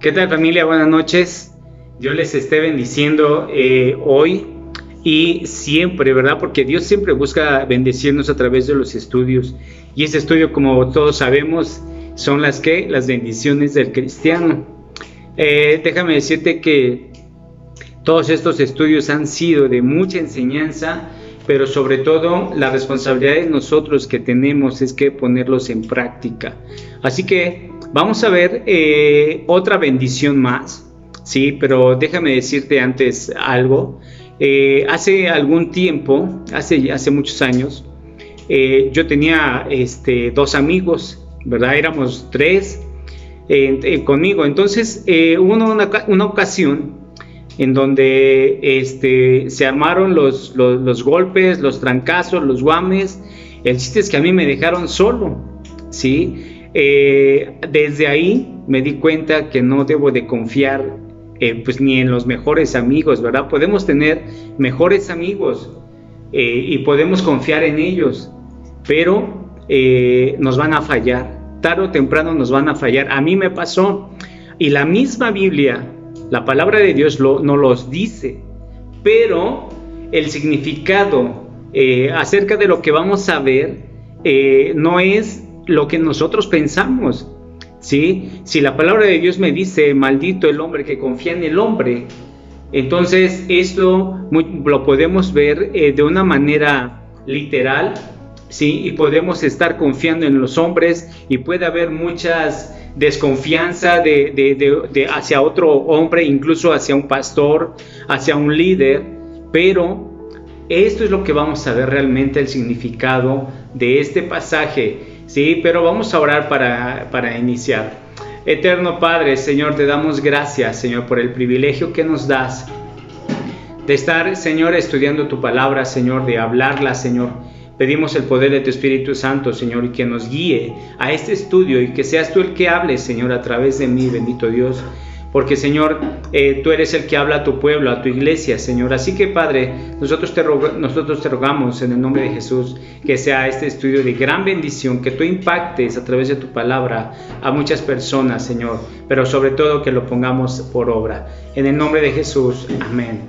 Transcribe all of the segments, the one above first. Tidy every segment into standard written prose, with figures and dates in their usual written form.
¿Qué tal, familia? Buenas noches. Dios les esté bendiciendo hoy y siempre, ¿verdad? Porque Dios siempre busca bendecirnos a través de los estudios. Y ese estudio, como todos sabemos, son las bendiciones del cristiano. Déjame decirte que todos estos estudios han sido de mucha enseñanza, pero sobre todo la responsabilidad de nosotros que tenemos es que ponerlos en práctica. Así que vamos a ver otra bendición más, ¿sí? Pero déjame decirte antes algo. Hace algún tiempo, hace muchos años, yo tenía dos amigos, ¿verdad? Éramos tres conmigo. Entonces hubo una ocasión en donde se armaron los golpes, los trancazos, los guames. El chiste es que a mí me dejaron solo, ¿sí? Desde ahí me di cuenta que no debo de confiar pues ni en los mejores amigos, ¿verdad? Podemos tener mejores amigos y podemos confiar en ellos, pero nos van a fallar, tarde o temprano nos van a fallar. A mí me pasó, y la misma Biblia, la palabra de Dios no los dice, pero el significado acerca de lo que vamos a ver no es lo que nosotros pensamos, ¿sí? Si la palabra de Dios me dice, maldito el hombre que confía en el hombre, entonces esto lo podemos ver de una manera literal, ¿sí? Y podemos estar confiando en los hombres y puede haber muchas desconfianza hacia otro hombre, incluso hacia un pastor, hacia un líder, pero esto es lo que vamos a ver realmente, el significado de este pasaje, ¿sí? Pero vamos a orar para iniciar. Eterno Padre, Señor, te damos gracias, Señor, por el privilegio que nos das de estar, Señor, estudiando tu palabra, Señor, de hablarla, Señor. Pedimos el poder de tu Espíritu Santo, Señor, y que nos guíe a este estudio y que seas tú el que hables, Señor, a través de mí, bendito Dios. Porque, Señor, tú eres el que habla a tu pueblo, a tu iglesia, Señor. Así que, Padre, nosotros te rogamos en el nombre de Jesús que sea este estudio de gran bendición, que tú impactes a través de tu palabra a muchas personas, Señor, pero sobre todo que lo pongamos por obra. En el nombre de Jesús, amén.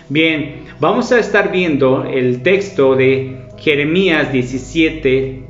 Bien, vamos a estar viendo el texto de Jeremías 17.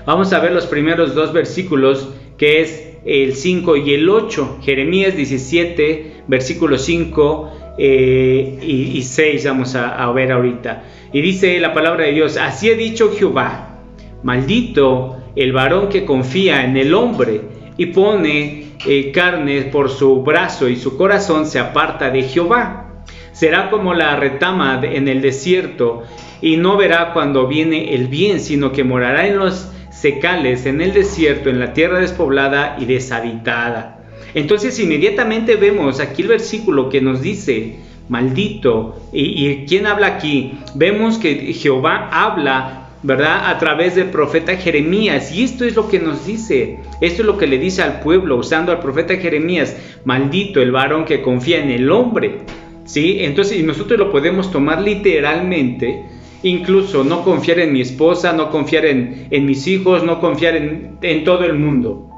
Vamos a ver los primeros dos versículos, que es el 5 y el 8. Jeremías 17, versículos 5 y 6 vamos a ver ahorita. Y dice la palabra de Dios: así ha dicho Jehová, maldito el varón que confía en el hombre y pone carne por su brazo, y su corazón se aparta de Jehová. Será como la retama en el desierto, y no verá cuando viene el bien, sino que morará en los secales, en el desierto, en la tierra despoblada y deshabitada. Entonces inmediatamente vemos aquí el versículo que nos dice maldito. ¿Y quién habla aquí? Vemos que Jehová habla, ¿verdad?, a través del profeta Jeremías, y esto es lo que nos dice, esto es lo que le dice al pueblo usando al profeta Jeremías: maldito el varón que confía en el hombre, ¿sí? Entonces, y nosotros lo podemos tomar literalmente. Incluso no confiar en mi esposa, no confiar en mis hijos, no confiar en todo el mundo.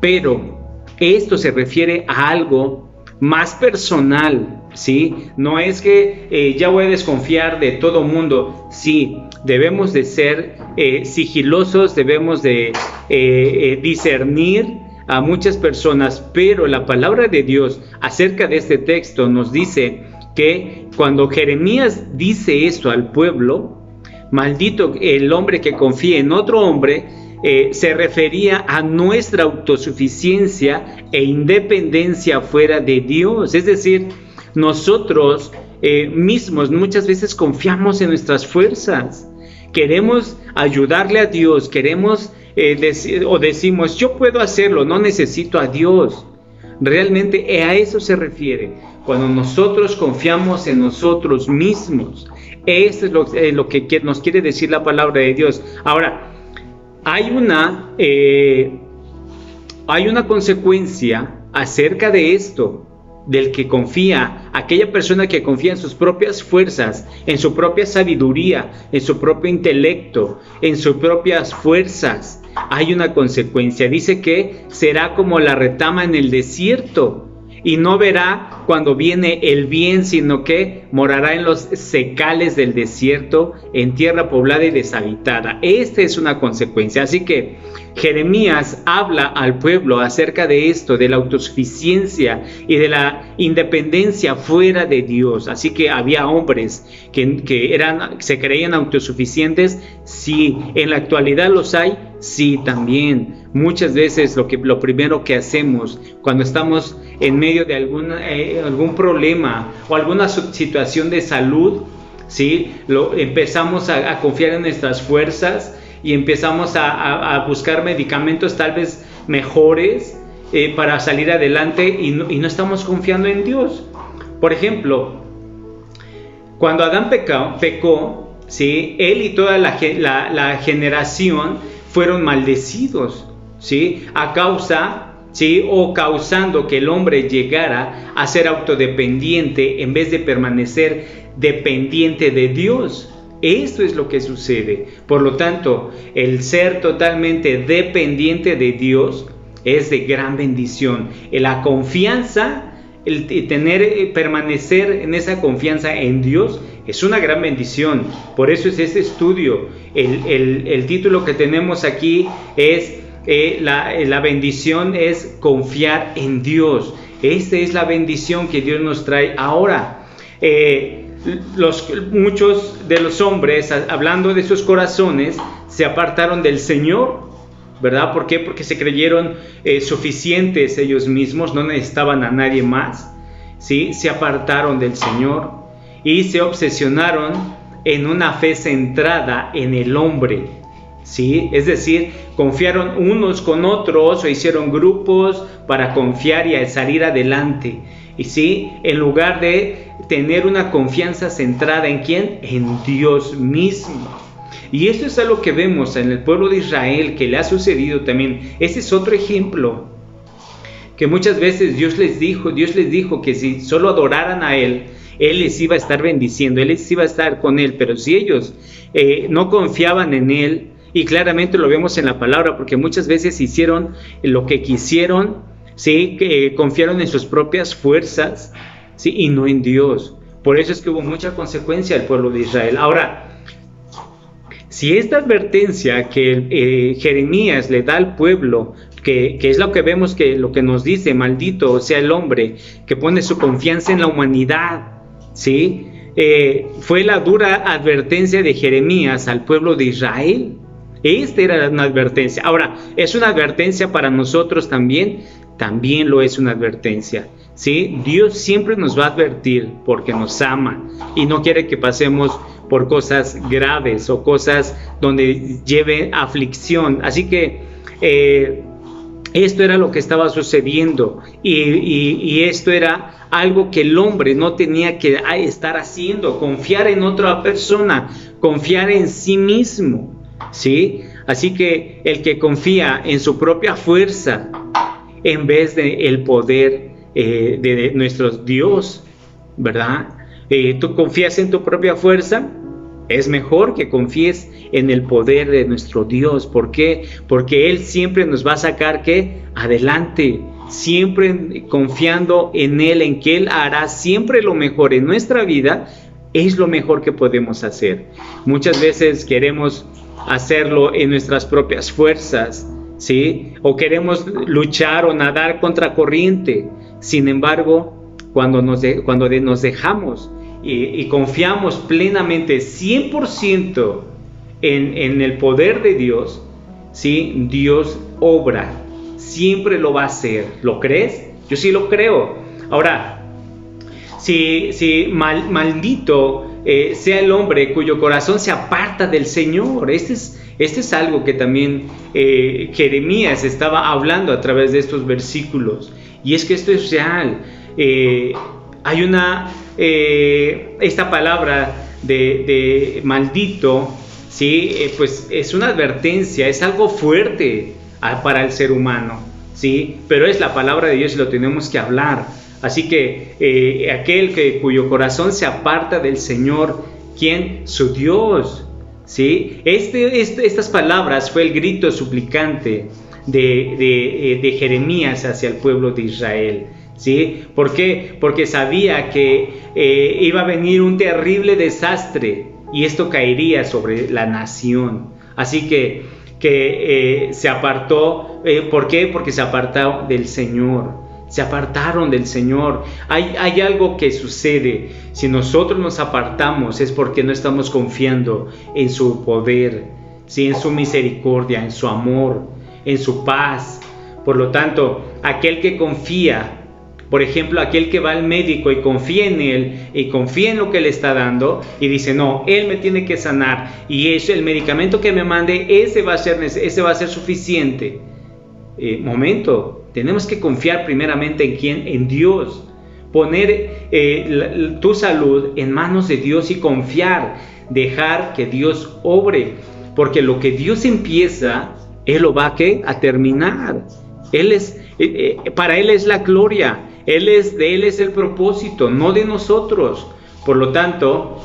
Pero esto se refiere a algo más personal, ¿sí? No es que ya voy a desconfiar de todo mundo. Sí, debemos de ser sigilosos, debemos de discernir a muchas personas, pero la palabra de Dios acerca de este texto nos dice que cuando Jeremías dice esto al pueblo, maldito el hombre que confía en otro hombre, se refería a nuestra autosuficiencia e independencia fuera de Dios. Es decir, nosotros mismos muchas veces confiamos en nuestras fuerzas, queremos ayudarle a Dios, queremos decimos, yo puedo hacerlo, no necesito a Dios. Realmente a eso se refiere, cuando nosotros confiamos en nosotros mismos. Eso es lo que nos quiere decir la palabra de Dios. Ahora, hay una consecuencia acerca de esto, del que confía, aquella persona que confía en sus propias fuerzas, en su propia sabiduría, en su propio intelecto, en sus propias fuerzas, hay una consecuencia. Dice que será como la retama en el desierto y no verá cuando viene el bien, sino que morará en los secales del desierto, en tierra poblada y deshabitada. Esta es una consecuencia. Así que Jeremías habla al pueblo acerca de esto, de la autosuficiencia y de la independencia fuera de Dios. Así que había hombres que se creían autosuficientes. Sí, en la actualidad los hay. Sí, también. Muchas veces lo primero que hacemos cuando estamos en medio de algún problema o alguna situación de salud, ¿sí? Empezamos a confiar en nuestras fuerzas y empezamos a buscar medicamentos tal vez mejores para salir adelante y no estamos confiando en Dios. Por ejemplo, cuando Adán pecó, ¿sí? Él y toda la generación fueron maldecidos, ¿sí? A causa, ¿sí? O causando que el hombre llegara a ser autodependiente en vez de permanecer dependiente de Dios. Esto es lo que sucede. Por lo tanto, el ser totalmente dependiente de Dios es de gran bendición. La confianza, permanecer en esa confianza en Dios es una gran bendición. Por eso es este estudio. El título que tenemos aquí es la bendición es confiar en Dios. Esta es la bendición que Dios nos trae ahora. Muchos de los hombres, hablando de sus corazones, se apartaron del Señor, ¿verdad? ¿Por qué? Porque se creyeron suficientes ellos mismos, no necesitaban a nadie más, ¿sí? Se apartaron del Señor y se obsesionaron en una fe centrada en el hombre, ¿sí? Es decir, confiaron unos con otros o hicieron grupos para confiar y salir adelante. Y sí, en lugar de tener una confianza centrada ¿en quién? En Dios mismo. Y esto es algo que vemos en el pueblo de Israel, que le ha sucedido también. Ese es otro ejemplo, que muchas veces Dios les dijo que si solo adoraran a Él les iba a estar bendiciendo, Él les iba a estar con Él. Pero si ellos no confiaban en Él, y claramente lo vemos en la palabra, porque muchas veces hicieron lo que quisieron, ¿sí? Que confiaron en sus propias fuerzas, ¿sí? Y no en Dios. Por eso es que hubo mucha consecuencia al pueblo de Israel. Ahora, si esta advertencia que Jeremías le da al pueblo, que es lo que vemos, que lo que nos dice, maldito sea el hombre que pone su confianza en la humanidad, ¿sí? Fue la dura advertencia de Jeremías al pueblo de Israel. Esta era una advertencia. Ahora, ¿es una advertencia para nosotros también? También lo es una advertencia, ¿sí? Dios siempre nos va a advertir porque nos ama y no quiere que pasemos por cosas graves o cosas donde lleve aflicción. Así que esto era lo que estaba sucediendo y esto era algo que el hombre no tenía que estar haciendo, confiar en otra persona, confiar en sí mismo, ¿sí? Así que el que confía en su propia fuerza en vez de el poder de nuestro Dios, ¿verdad? Tú confías en tu propia fuerza, es mejor que confíes en el poder de nuestro Dios. ¿Por qué? Porque Él siempre nos va a sacar ¿qué? Adelante, siempre confiando en Él, en que Él hará siempre lo mejor en nuestra vida. Es lo mejor que podemos hacer. Muchas veces queremos hacerlo en nuestras propias fuerzas, ¿sí? O queremos luchar o nadar contra corriente. Sin embargo, cuando nos dejamos y confiamos plenamente 100% en el poder de Dios, ¿sí? Dios obra, siempre lo va a hacer. ¿Lo crees? Yo sí lo creo. Ahora, maldito sea el hombre cuyo corazón se aparta del Señor. Este es algo que también Jeremías estaba hablando a través de estos versículos. Y es que esto es real. Hay esta palabra de maldito, ¿sí? Pues es una advertencia, es algo fuerte para el ser humano, ¿sí? Pero es la palabra de Dios y lo tenemos que hablar. Así que aquel cuyo corazón se aparta del Señor, ¿quién? Su Dios, ¿sí? Estas palabras fue el grito suplicante de Jeremías hacia el pueblo de Israel, ¿sí? ¿Por qué? Porque sabía que iba a venir un terrible desastre y esto caería sobre la nación. Así que se apartó. ¿Por qué? Porque se apartó del Señor. Se apartaron del Señor. Hay algo que sucede. Si nosotros nos apartamos es porque no estamos confiando en su poder, ¿sí? En su misericordia, en su amor, en su paz. Por lo tanto, aquel que confía, por ejemplo, aquel que va al médico y confía en él y confía en lo que le está dando y dice, no, él me tiene que sanar y es el medicamento que me mande, ese va a ser suficiente. Momento, tenemos que confiar primeramente en quién, en Dios, poner tu salud en manos de Dios y confiar, dejar que Dios obre, porque lo que Dios empieza, Él lo va a terminar. Para Él es la gloria, de Él es el propósito, no de nosotros. Por lo tanto,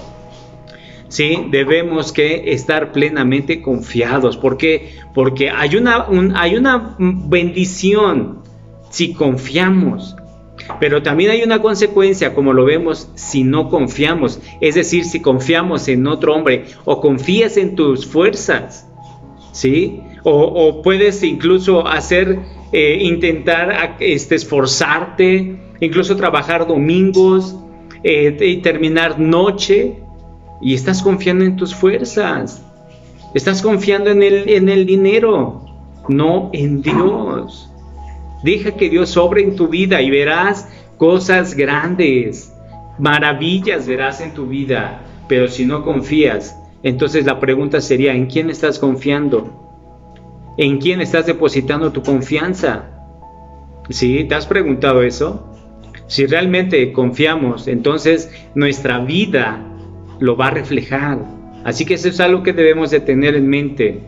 sí, debemos que estar plenamente confiados. ¿Por qué? Porque hay una bendición si confiamos, pero también hay una consecuencia, como lo vemos, si no confiamos. Es decir, si confiamos en otro hombre o confías en tus fuerzas, ¿sí? O puedes incluso intentar esforzarte, incluso trabajar domingos y terminar noche. Y estás confiando en tus fuerzas, estás confiando en el dinero, no en Dios. Deja que Dios obre en tu vida y verás cosas grandes, maravillas verás en tu vida. Pero si no confías, entonces la pregunta sería, ¿en quién estás confiando? ¿En quién estás depositando tu confianza? ¿Sí? ¿Te has preguntado eso? Si realmente confiamos, entonces nuestra vida lo va a reflejar. Así que eso es algo que debemos de tener en mente.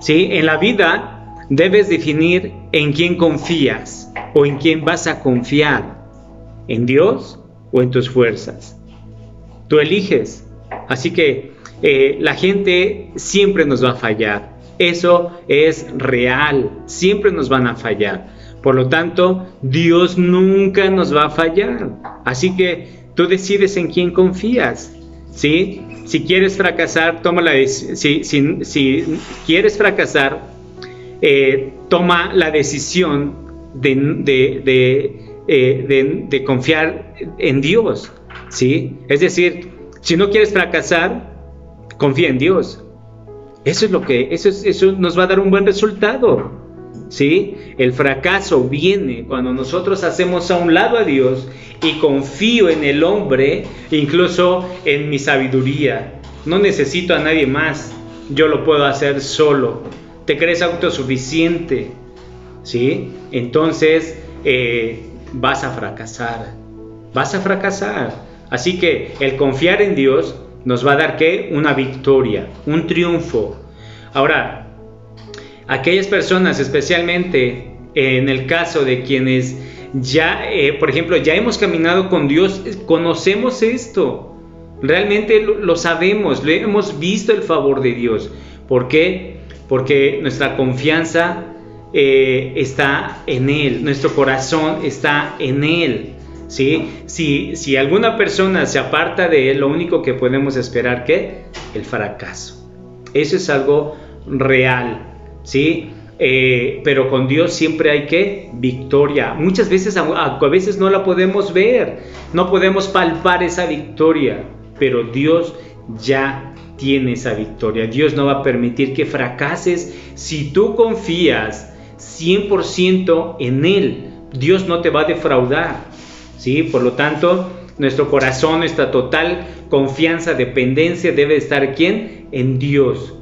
¿Sí? En la vida debes definir en quién confías o en quién vas a confiar, en Dios o en tus fuerzas. Tú eliges. Así que la gente siempre nos va a fallar. Eso es real. Siempre nos van a fallar. Por lo tanto, Dios nunca nos va a fallar. Así que tú decides en quién confías, ¿sí? Si quieres fracasar, si quieres fracasar, toma la decisión de confiar en Dios, ¿sí? Es decir, si no quieres fracasar, confía en Dios. Eso nos va a dar un buen resultado, ¿sí? El fracaso viene cuando nosotros hacemos a un lado a Dios y confío en el hombre, incluso en mi sabiduría. No necesito a nadie más, yo lo puedo hacer solo. Te crees autosuficiente, ¿sí? Entonces vas a fracasar. Así que el confiar en Dios nos va a dar ¿qué? Una victoria, un triunfo. Ahora, aquellas personas, especialmente en el caso de quienes ya, por ejemplo, ya hemos caminado con Dios, conocemos esto, realmente lo sabemos, hemos visto el favor de Dios. ¿Por qué? Porque nuestra confianza está en Él, nuestro corazón está en Él, ¿sí? Si alguna persona se aparta de Él, lo único que podemos esperar, ¿qué? El fracaso. Eso es algo real, ¿sí? Pero con Dios siempre hay ¿qué? Victoria. Muchas veces, a veces no la podemos ver, no podemos palpar esa victoria, pero Dios ya tiene esa victoria. Dios no va a permitir que fracases si tú confías 100% en Él. Dios no te va a defraudar, ¿sí? Por lo tanto, nuestro corazón, nuestra total confianza, dependencia debe estar ¿quién? En Dios.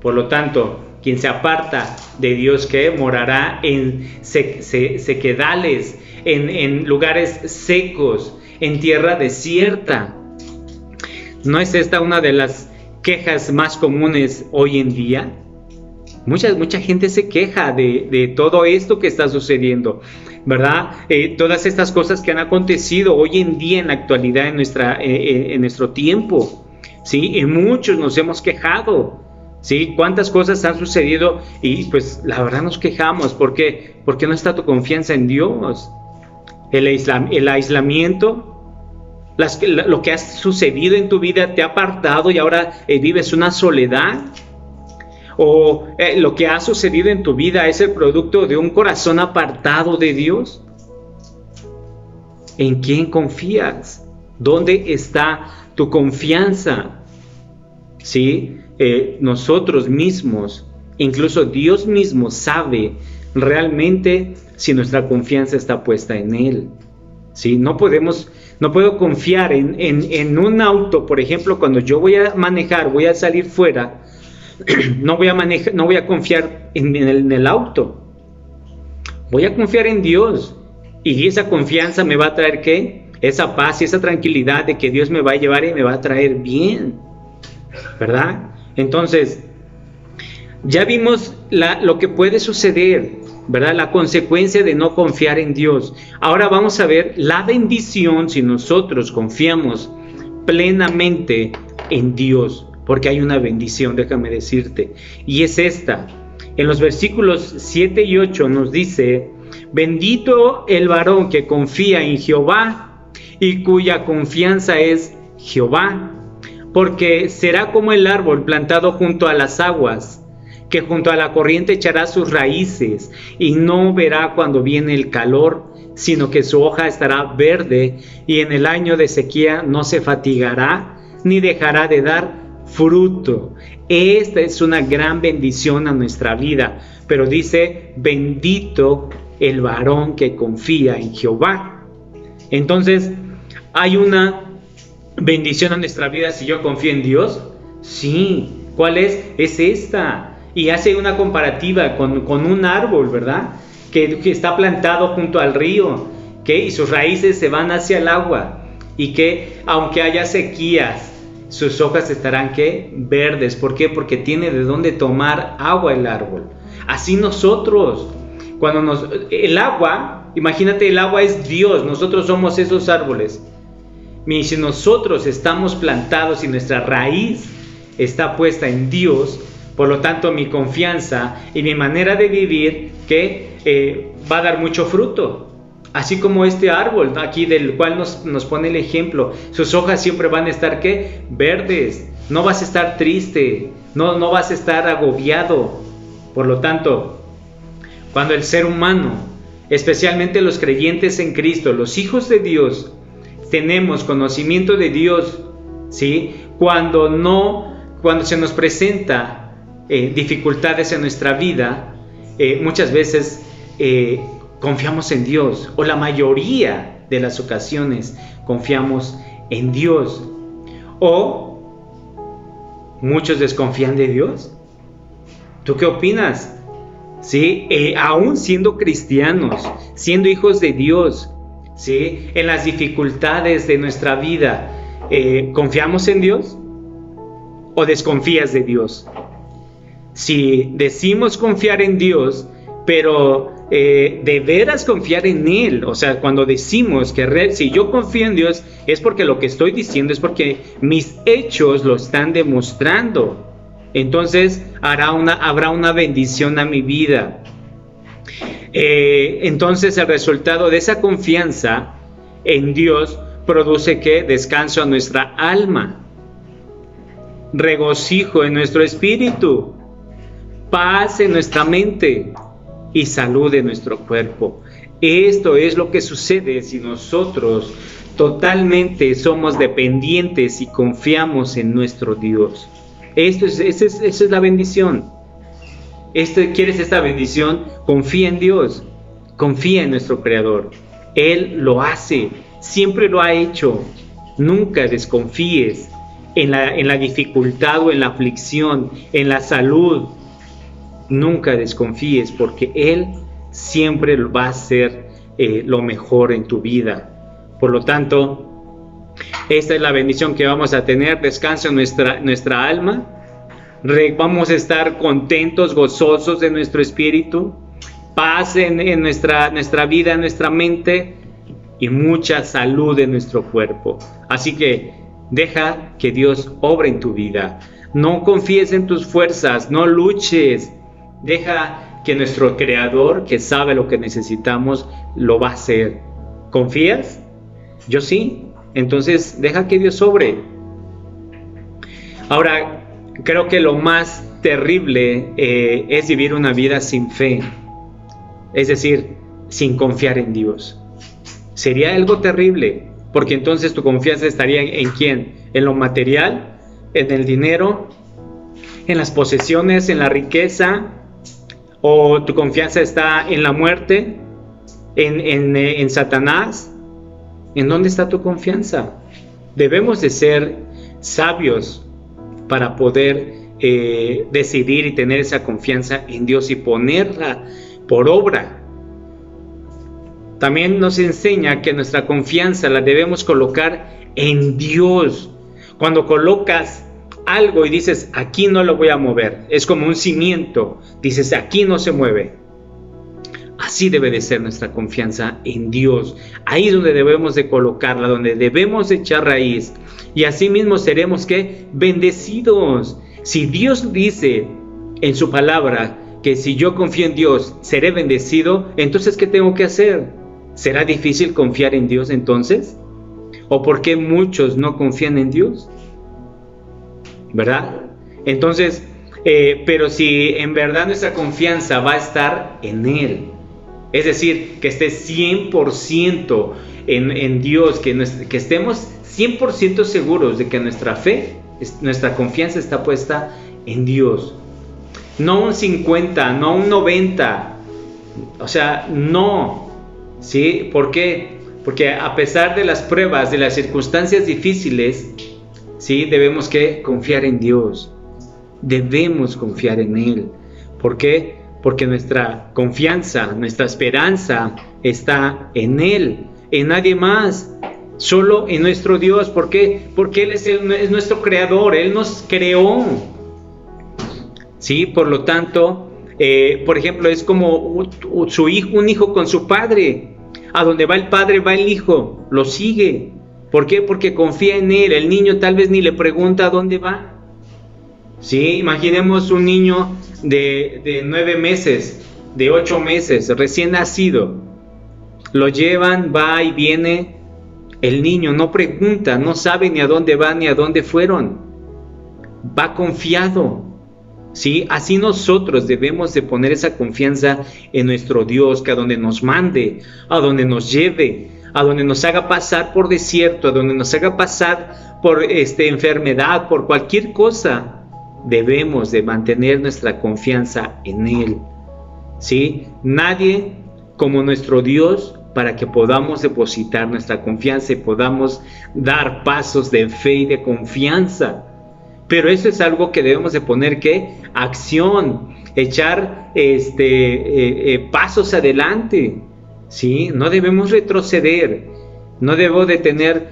Por lo tanto, quien se aparta de Dios, que morará en sequedales, en lugares secos, en tierra desierta. ¿No es esta una de las quejas más comunes hoy en día? Mucha gente se queja de todo esto que está sucediendo, ¿verdad? Todas estas cosas que han acontecido hoy en día, en la actualidad, en nuestro tiempo, ¿sí? Y muchos nos hemos quejado, ¿sí? ¿Cuántas cosas han sucedido? Y pues la verdad nos quejamos. ¿Por qué? Porque no está tu confianza en Dios. El aislamiento, lo que ha sucedido en tu vida te ha apartado y ahora vives una soledad. O lo que ha sucedido en tu vida es el producto de un corazón apartado de Dios. ¿En quién confías? ¿Dónde está tu confianza? ¿Sí? Nosotros mismos, incluso Dios mismo sabe realmente si nuestra confianza está puesta en Él. ¿Sí? No puedo confiar en un auto, por ejemplo, cuando yo voy a manejar, voy a salir fuera. No voy a confiar en el auto. Voy a confiar en Dios. Y esa confianza me va a traer ¿qué? Esa paz y esa tranquilidad de que Dios me va a llevar y me va a traer bien, ¿verdad? Entonces, ya vimos lo que puede suceder, ¿verdad? La consecuencia de no confiar en Dios. Ahora vamos a ver la bendición si nosotros confiamos plenamente en Dios. Porque hay una bendición, déjame decirte, y es esta. En los versículos 7 y 8 nos dice: bendito el varón que confía en Jehová y cuya confianza es Jehová, porque será como el árbol plantado junto a las aguas, que junto a la corriente echará sus raíces y no verá cuando viene el calor, sino que su hoja estará verde y en el año de sequía no se fatigará ni dejará de dar fruto. Esta es una gran bendición a nuestra vida, pero dice: bendito el varón que confía en Jehová. Entonces, ¿hay una bendición a nuestra vida si yo confío en Dios? Sí. ¿Cuál es? Es esta. Y hace una comparativa con un árbol, ¿verdad? Que está plantado junto al río, y sus raíces se van hacia el agua, y que aunque haya sequías, sus hojas estarán ¿qué? Verdes. ¿Por qué? Porque tiene de dónde tomar agua el árbol. Así nosotros, el agua, imagínate, el agua es Dios, nosotros somos esos árboles. Y si nosotros estamos plantados y nuestra raíz está puesta en Dios, por lo tanto mi confianza y mi manera de vivir va a dar mucho fruto. Así como este árbol aquí del cual nos pone el ejemplo, sus hojas siempre van a estar ¿qué? Verdes. No vas a estar triste, no vas a estar agobiado. Por lo tanto, cuando el ser humano, especialmente los creyentes en Cristo, los hijos de Dios, tenemos conocimiento de Dios, ¿sí? Cuando se nos presenta dificultades en nuestra vida, muchas veces confiamos en Dios, o la mayoría de las ocasiones confiamos en Dios, o muchos desconfían de Dios. ¿Tú qué opinas? ¿Sí? Aún siendo cristianos, siendo hijos de Dios, ¿sí? En las dificultades de nuestra vida, ¿confiamos en Dios o desconfías de Dios? Si decimos confiar en Dios, pero de veras confiar en Él, o sea, cuando decimos que si yo confío en Dios, es porque lo que estoy diciendo es porque mis hechos lo están demostrando. Entonces habrá una bendición a mi vida. Entonces el resultado de esa confianza en Dios produce ¿qué? Descanso a nuestra alma, regocijo en nuestro espíritu, paz en nuestra mente y salud en nuestro cuerpo. Esto es lo que sucede si nosotros totalmente somos dependientes y confiamos en nuestro Dios. Esa es la bendición. ¿Quieres esta bendición? Confía en Dios, confía en nuestro Creador. Él lo hace, siempre lo ha hecho. Nunca desconfíes en la dificultad o en la aflicción, en la salud. Nunca desconfíes, porque Él siempre va a hacer lo mejor en tu vida. Por lo tanto, esta es la bendición que vamos a tener: descanso en nuestra alma, vamos a estar contentos, gozosos de nuestro espíritu, paz en nuestra vida, en nuestra mente y mucha salud en nuestro cuerpo. Así que deja que Dios obre en tu vida. No confíes en tus fuerzas, no luches. Deja que nuestro Creador, que sabe lo que necesitamos, lo va a hacer. ¿Confías? Yo sí. Entonces deja que Dios obre. Ahora, creo que lo más terrible es vivir una vida sin fe. Es decir, sin confiar en Dios. Sería algo terrible, porque entonces tu confianza estaría ¿en quién? ¿En lo material? ¿En el dinero? ¿En las posesiones? ¿En la riqueza? ¿O tu confianza está en la muerte? ¿En Satanás? ¿En dónde está tu confianza? Debemos de ser sabios para poder decidir y tener esa confianza en Dios y ponerla por obra. También nos enseña que nuestra confianza la debemos colocar en Dios. Cuando colocas algo y dices, aquí no lo voy a mover, es como un cimiento, dices, aquí no se mueve. Así debe de ser nuestra confianza en Dios. Ahí es donde debemos de colocarla, donde debemos de echar raíz. Y así mismo seremos, ¿qué? Bendecidos. Si Dios dice en su palabra que si yo confío en Dios seré bendecido, entonces ¿qué tengo que hacer? ¿Será difícil confiar en Dios entonces? ¿O por qué muchos no confían en Dios? ¿Verdad? Entonces, pero si en verdad nuestra confianza va a estar en Él, es decir, que esté 100% en Dios, que estemos 100% seguros de que nuestra fe, nuestra confianza está puesta en Dios. No un 50, no un 90, o sea, no. ¿Sí? ¿Por qué? Porque a pesar de las pruebas, de las circunstancias difíciles, ¿sí? Debemos que confiar en Dios. Debemos confiar en Él. ¿Por qué? Porque nuestra confianza, nuestra esperanza está en Él, en nadie más, solo en nuestro Dios. ¿Por qué? Porque Él es nuestro creador, Él nos creó. ¿Sí? Por lo tanto, por ejemplo, es como un hijo con su padre. A donde va el padre va el hijo, lo sigue. ¿Por qué? Porque confía en él. El niño tal vez ni le pregunta a dónde va. ¿Sí? Imaginemos un niño de 9 meses, de 8 meses, recién nacido. Lo llevan, va y viene. El niño no pregunta, no sabe ni a dónde va ni a dónde fueron. Va confiado. ¿Sí? Así nosotros debemos de poner esa confianza en nuestro Dios, que a donde nos mande, a donde nos lleve, a donde nos haga pasar por desierto, a donde nos haga pasar por enfermedad, por cualquier cosa, debemos de mantener nuestra confianza en Él. ¿Sí? Nadie como nuestro Dios para que podamos depositar nuestra confianza y podamos dar pasos de fe y de confianza. Pero eso es algo que debemos de poner, ¿qué? Acción, echar pasos adelante, ¿sí? No debemos retroceder, no debo de tener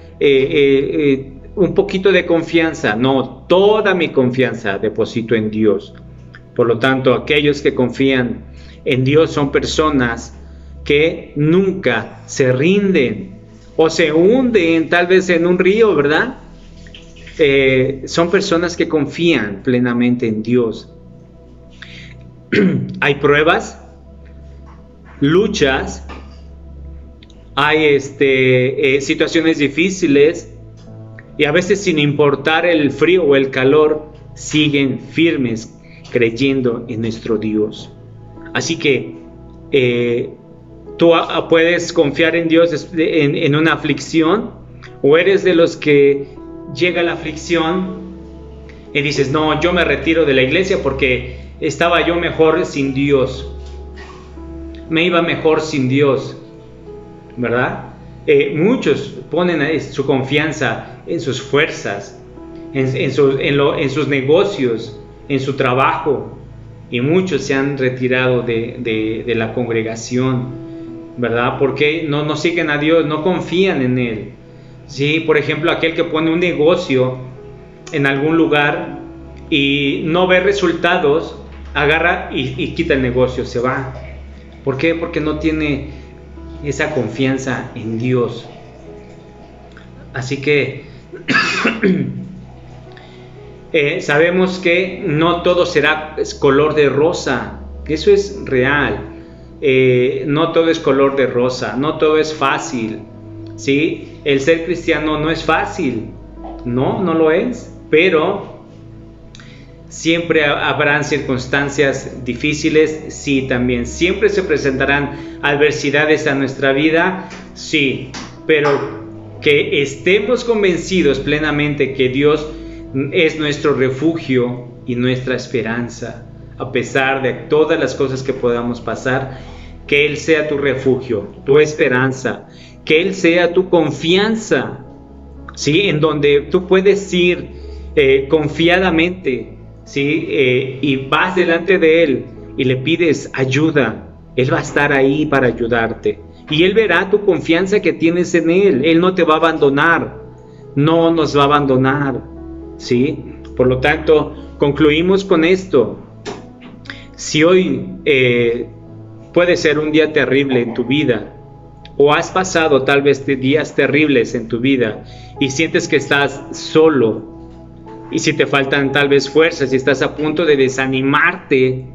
un poquito de confianza, no, toda mi confianza deposito en Dios. Por lo tanto, aquellos que confían en Dios son personas que nunca se rinden o se hunden tal vez en un río, ¿verdad? Son personas que confían plenamente en Dios. Hay pruebas, luchas, hay situaciones difíciles y a veces sin importar el frío o el calor siguen firmes creyendo en nuestro Dios. Así que tú puedes confiar en Dios en una aflicción, o eres de los que llega la aflicción y dices, no, yo me retiro de la iglesia porque estaba yo mejor sin Dios, me iba mejor sin Dios, ¿verdad? Muchos ponen su confianza en sus fuerzas, en sus negocios, en su trabajo, y muchos se han retirado de la congregación, ¿verdad? Porque no siguen a Dios, no confían en Él. Sí, por ejemplo, aquel que pone un negocio en algún lugar y no ve resultados, agarra y quita el negocio, se va. ¿Por qué? Porque no tiene esa confianza en Dios. Así que sabemos que no todo será color de rosa. Eso es real. No todo es color de rosa, no todo es fácil, ¿sí? El ser cristiano no es fácil, no lo es, pero siempre habrán circunstancias difíciles, sí, también. Siempre se presentarán adversidades a nuestra vida, sí, pero que estemos convencidos plenamente que Dios es nuestro refugio y nuestra esperanza. A pesar de todas las cosas que podamos pasar, que Él sea tu refugio, tu esperanza, que Él sea tu confianza, ¿sí? En donde tú puedes ir confiadamente, ¿sí? Y vas delante de Él y le pides ayuda. Él va a estar ahí para ayudarte. Y Él verá tu confianza que tienes en Él. Él no te va a abandonar, no nos va a abandonar, ¿sí? Por lo tanto, concluimos con esto. Si hoy puede ser un día terrible en tu vida, o has pasado tal vez días terribles en tu vida y sientes que estás solo, y si te faltan tal vez fuerzas y estás a punto de desanimarte,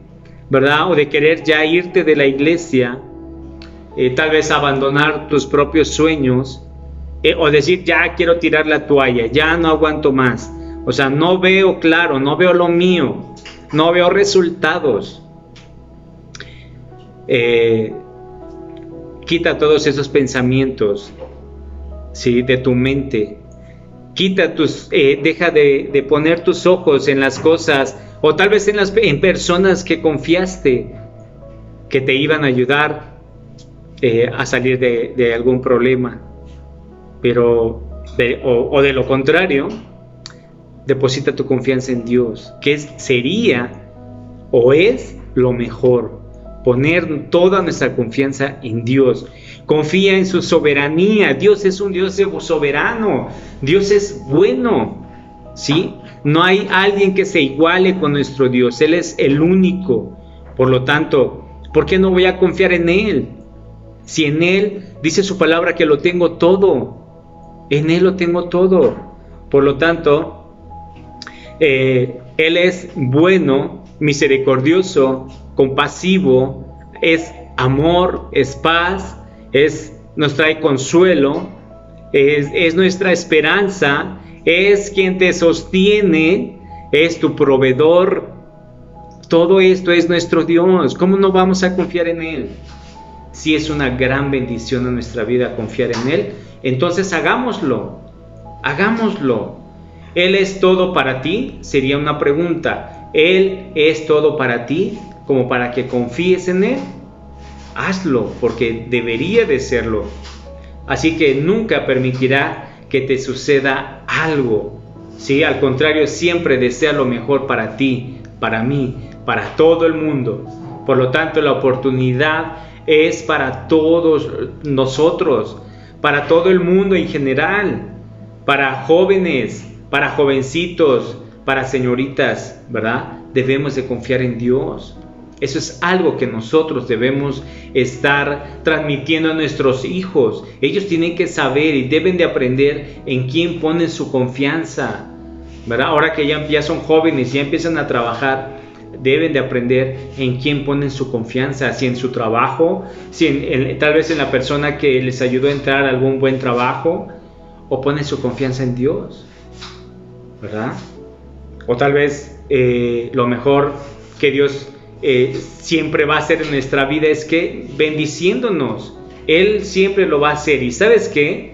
¿verdad? O de querer ya irte de la iglesia, tal vez abandonar tus propios sueños, o decir ya quiero tirar la toalla, ya no aguanto más, o sea, no veo claro, no veo lo mío, no veo resultados. Quita todos esos pensamientos, ¿sí? De tu mente. Quita deja de poner tus ojos en las cosas, o tal vez en personas que confiaste que te iban a ayudar a salir de algún problema. Pero o de lo contrario, deposita tu confianza en Dios, que sería o es lo mejor. Poner toda nuestra confianza en Dios. Confía en su soberanía. Dios es un Dios soberano. Dios es bueno, ¿sí? No hay alguien que se iguale con nuestro Dios. Él es el único. Por lo tanto, ¿por qué no voy a confiar en Él? Si en Él dice su palabra que lo tengo todo. En Él lo tengo todo. Por lo tanto, Él es bueno, misericordioso, compasivo, es amor, es paz, nos trae consuelo, es nuestra esperanza, es quien te sostiene, es tu proveedor. Todo esto es nuestro Dios. ¿Cómo no vamos a confiar en Él? Si es una gran bendición en nuestra vida confiar en Él, entonces hagámoslo. ¿Él es todo para ti? Sería una pregunta. ¿Él es todo para ti como para que confíes en Él? Hazlo, porque debería de serlo. Así que nunca permitirá que te suceda algo, ¿sí? Al contrario, siempre desea lo mejor para ti, para mí, para todo el mundo. Por lo tanto, la oportunidad es para todos nosotros, para todo el mundo en general, para jóvenes, para jovencitos, para señoritas, ¿verdad? Debemos de confiar en Dios. Eso es algo que nosotros debemos estar transmitiendo a nuestros hijos. Ellos tienen que saber y deben de aprender en quién ponen su confianza, ¿verdad? Ahora que ya son jóvenes, ya empiezan a trabajar, deben de aprender en quién ponen su confianza, si en su trabajo, si tal vez en la persona que les ayudó a entrar a algún buen trabajo, o ponen su confianza en Dios, ¿verdad? O tal vez lo mejor que Dios siempre va a hacer en nuestra vida es que bendiciéndonos, Él siempre lo va a hacer. Y ¿sabes qué?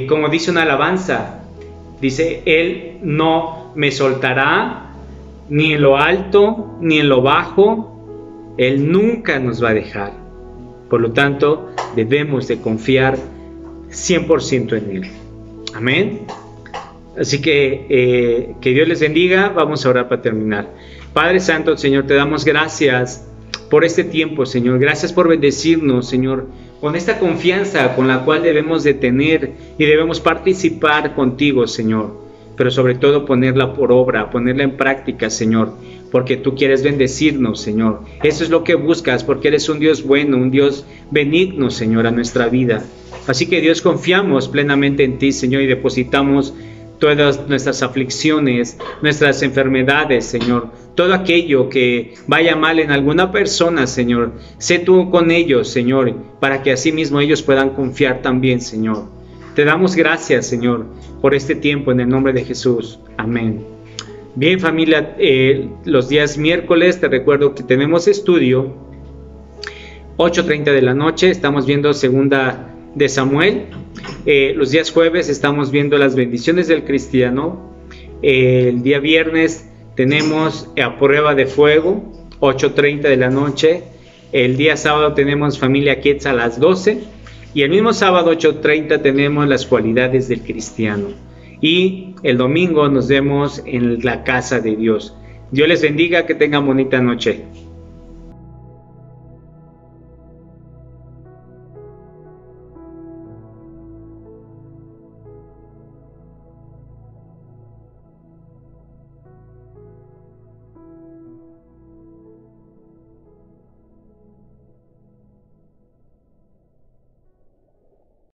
Como dice una alabanza, dice, Él no me soltará ni en lo alto ni en lo bajo. Él nunca nos va a dejar. Por lo tanto, debemos de confiar 100% en Él. Amén. Así que Dios les bendiga. Vamos a orar para terminar. Padre Santo, Señor, te damos gracias por este tiempo, Señor. Gracias por bendecirnos, Señor, con esta confianza con la cual debemos de tener y debemos participar contigo, Señor. pero sobre todo ponerla por obra, ponerla en práctica, Señor, porque tú quieres bendecirnos, Señor. Eso es lo que buscas, porque eres un Dios bueno, un Dios benigno, Señor, a nuestra vida. Así que Dios, confiamos plenamente en ti, Señor, y depositamos todas nuestras aflicciones, nuestras enfermedades, Señor, todo aquello que vaya mal en alguna persona, Señor, sé tú con ellos, Señor, para que así mismo ellos puedan confiar también, Señor. Te damos gracias, Señor, por este tiempo en el nombre de Jesús. Amén. Bien, familia, los días miércoles te recuerdo que tenemos estudio 8:30 de la noche, estamos viendo segunda de Samuel. Los días jueves estamos viendo las bendiciones del cristiano. El día viernes tenemos a prueba de fuego, 8:30 de la noche. El día sábado tenemos familia Kids a las 12. Y el mismo sábado, 8:30, tenemos las cualidades del cristiano. Y el domingo nos vemos en la casa de Dios. Dios les bendiga, que tengan bonita noche.